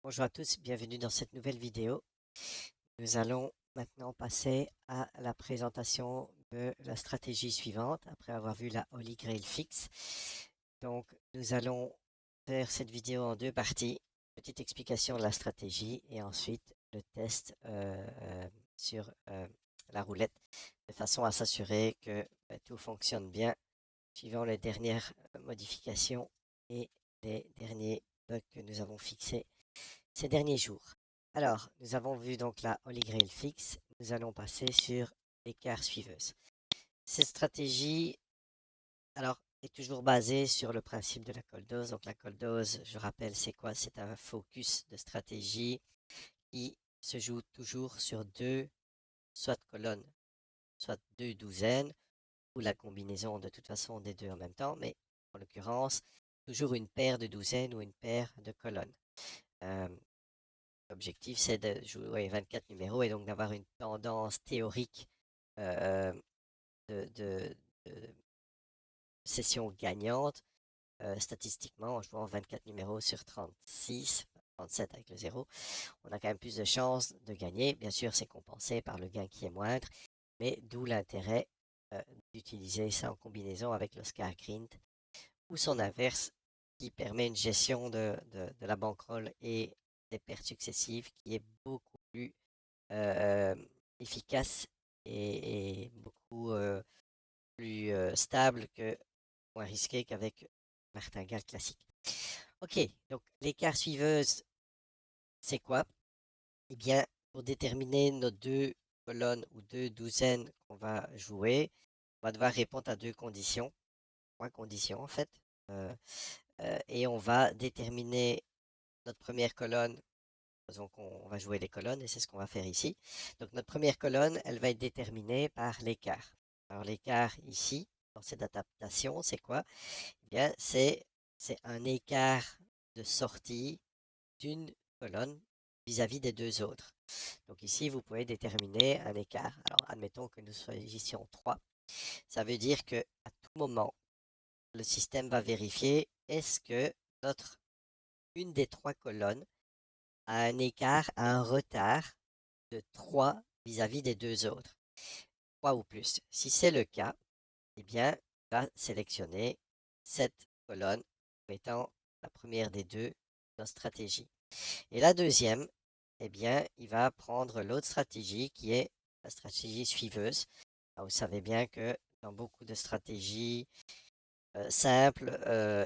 Bonjour à tous, bienvenue dans cette nouvelle vidéo. Nous allons maintenant passer à la présentation de la stratégie suivante après avoir vu la Holy Grail Fix. Donc, nous allons faire cette vidéo en deux parties. Petite explication de la stratégie et ensuite le test sur la roulette de façon à s'assurer que tout fonctionne bien suivant les dernières modifications et les derniers bugs que nous avons fixés ces derniers jours. Alors, nous avons vu donc la Holy Grail Fix. Nous allons passer sur l'écart suiveuse. Cette stratégie, alors, est toujours basée sur le principe de la coldose. Donc, la coldose, je rappelle, c'est quoi? C'est un focus de stratégie qui se joue toujours sur deux, soit colonnes, soit deux douzaines, ou la combinaison de toute façon des deux en même temps, mais en l'occurrence, toujours une paire de douzaines ou une paire de colonnes. Euh, L'objectif, c'est de jouer 24 numéros et donc d'avoir une tendance théorique euh, de session gagnante statistiquement en jouant 24 numéros sur 36, 37 avec le 0. On a quand même plus de chances de gagner. Bien sûr, c'est compensé par le gain qui est moindre, mais d'où l'intérêt d'utiliser ça en combinaison avec le Scar Grind ou son inverse qui permet une gestion de la bankroll et des pertes successives qui est beaucoup plus euh, efficace et beaucoup plus stable que moins risqué qu'avec martingale classique. Ok, donc l'écart suiveuse, c'est quoi? Eh bien, pour déterminer nos deux colonnes ou deux douzaines qu'on va jouer, on va devoir répondre à deux conditions, trois conditions en fait. Euh, et on va déterminer notre première colonne. Donc, on va jouer les colonnes et c'est ce qu'on va faire ici. Donc, notre première colonne, elle va être déterminée par l'écart. Alors, l'écart ici, dans cette adaptation, c'est quoi? Eh bien, c'est un écart de sortie d'une colonne vis-à-vis des deux autres. Donc, ici, vous pouvez déterminer un écart. Alors, admettons que nous choisissions 3. Ça veut dire que à tout moment, le système va vérifier est-ce que notre une des trois colonnes a un écart, a un retard de 3 vis-à-vis des deux autres, 3 ou plus. Si c'est le cas, eh bien, il va sélectionner cette colonne comme étant la première des deux dans stratégie. Et la deuxième, eh bien, il va prendre l'autre stratégie qui est la stratégie suiveuse. Alors, vous savez bien que dans beaucoup de stratégies, simple,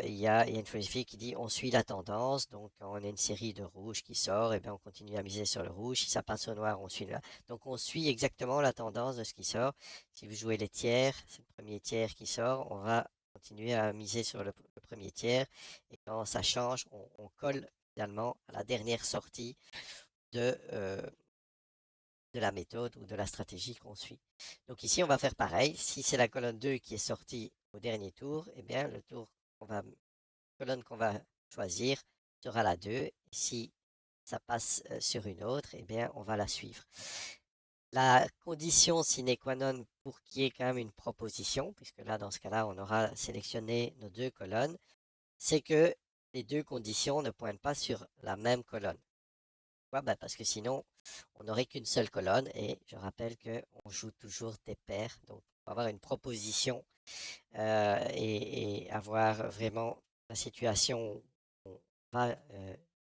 il y a une philosophie qui dit on suit la tendance. Donc, quand on a une série de rouges qui sort, et bien, on continue à miser sur le rouge. Si ça passe au noir, on suit là. Donc, on suit exactement la tendance de ce qui sort. Si vous jouez les tiers, c'est le premier tiers qui sort, on va continuer à miser sur le premier tiers. Et quand ça change, on colle finalement à la dernière sortie de, euh, de la méthode ou de la stratégie qu'on suit. Donc ici, on va faire pareil. Si c'est la colonne 2 qui est sortie au dernier tour, eh bien, la colonne qu'on va choisir sera la 2. Et si ça passe sur une autre, eh bien, on va la suivre. La condition sine qua non pour qu'il y ait quand même une proposition, puisque là, dans ce cas-là, on aura sélectionné nos deux colonnes, c'est que les deux conditions ne pointent pas sur la même colonne. Pourquoi? Ben, parce que sinon, on n'aurait qu'une seule colonne et je rappelle qu'on joue toujours des paires. Donc, pour avoir une proposition et avoir vraiment la situation où on va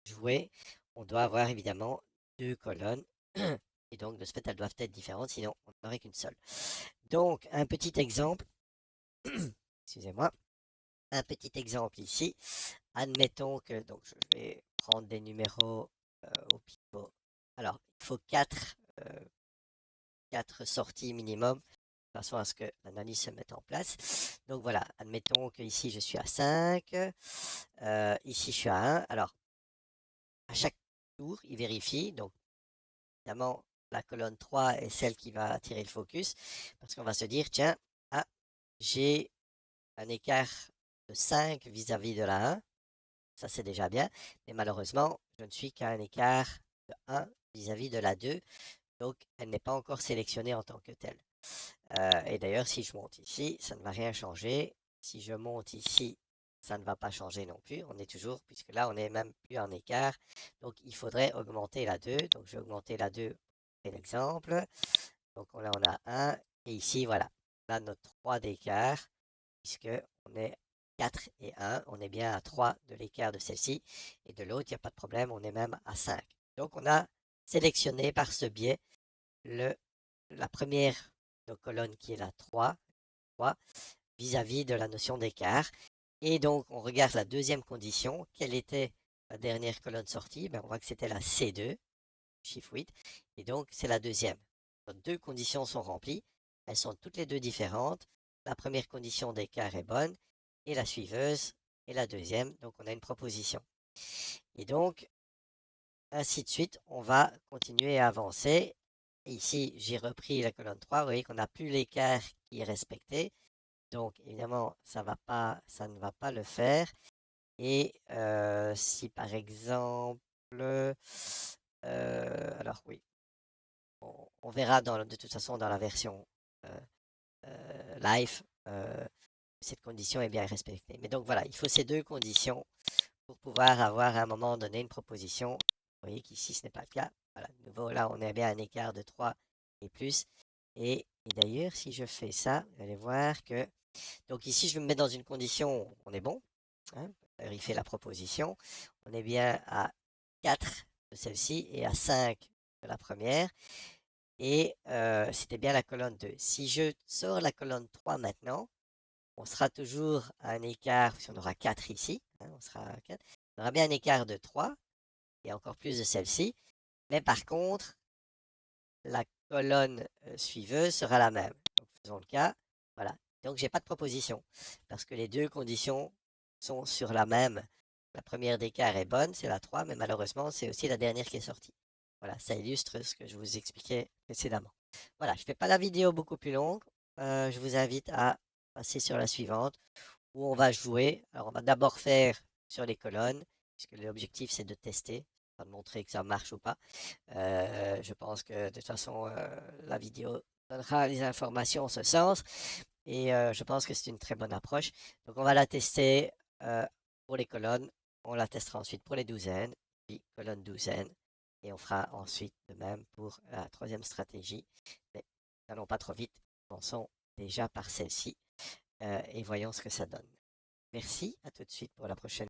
jouer, on doit avoir évidemment deux colonnes. Et donc, de ce fait, elles doivent être différentes, sinon on n'aurait qu'une seule. Donc, un petit exemple, excusez-moi, un petit exemple ici. Admettons que, donc je vais prendre des numéros au pivot. Alors, il faut 4 sorties minimum, de façon à ce que l'analyse se mette en place. Donc voilà, admettons que ici je suis à 5, ici je suis à 1. Alors, à chaque tour, il vérifie. Donc, évidemment, la colonne 3 est celle qui va attirer le focus, parce qu'on va se dire, tiens, ah, j'ai un écart de 5 vis-à-vis de la 1. Ça, c'est déjà bien. Mais malheureusement, je ne suis qu'à un écart de 1 vis-à-vis de la 2. Donc, elle n'est pas encore sélectionnée en tant que telle. Et d'ailleurs, si je monte ici, ça ne va rien changer. Si je monte ici, ça ne va pas changer non plus. On est toujours, puisque là, on est même plus en écart. Donc, il faudrait augmenter la 2. Donc, je vais augmenter la 2 pour l'exemple. Donc, là, on a 1. Et ici, voilà, on a notre 3 d'écart, puisque on est 4 et 1. On est bien à 3 de l'écart de celle-ci. Et de l'autre, il n'y a pas de problème, on est même à 5. Donc, on a sélectionné par ce biais la première de colonne qui est la 3 vis-à-vis de la notion d'écart. Et donc, on regarde la deuxième condition. Quelle était la dernière colonne sortie? Ben, on voit que c'était la C2, chiffre 8. Et donc, c'est la deuxième. Donc, deux conditions sont remplies. Elles sont toutes les deux différentes. La première condition d'écart est bonne et la suiveuse est la deuxième. Donc, on a une proposition. Et donc, ainsi de suite, on va continuer à avancer. Et ici, j'ai repris la colonne 3. Vous voyez qu'on n'a plus l'écart qui est respecté. Donc, évidemment, ça ne va pas le faire. Et si par exemple, alors oui, on verra de toute façon dans la version live, cette condition est bien respectée. Mais donc voilà, il faut ces deux conditions pour pouvoir avoir à un moment donné une proposition. Vous voyez qu'ici, ce n'est pas le cas. Voilà, de nouveau, là, on est bien à un écart de 3 et plus. Et d'ailleurs, si je fais ça, vous allez voir que... Donc ici, je me mets dans une condition, on est bon. Hein, vérifier la proposition. On est bien à 4 de celle-ci et à 5 de la première. Et c'était bien la colonne 2. Si je sors la colonne 3 maintenant, on sera toujours à un écart, si on aura 4 ici, hein, on sera à 4, on aura bien un écart de 3 et encore plus de celle-ci. Mais par contre, la colonne suiveuse sera la même. Donc, faisons le cas. Voilà. Donc, j'ai pas de proposition parce que les deux conditions sont sur la même. La première d'écart est bonne, c'est la 3, mais malheureusement, c'est aussi la dernière qui est sortie. Voilà, ça illustre ce que je vous expliquais précédemment. Voilà, je ne fais pas la vidéo beaucoup plus longue. Je vous invite à passer sur la suivante où on va jouer. Alors, on va d'abord faire sur les colonnes, puisque l'objectif, c'est de tester, pas de montrer que ça marche ou pas. Je pense que de toute façon, la vidéo donnera les informations en ce sens. Et je pense que c'est une très bonne approche. Donc, on va la tester pour les colonnes. On la testera ensuite pour les douzaines, puis colonne douzaine. Et on fera ensuite de même pour la troisième stratégie. Mais n'allons pas trop vite. Commençons déjà par celle-ci et voyons ce que ça donne. Merci, à tout de suite pour la prochaine.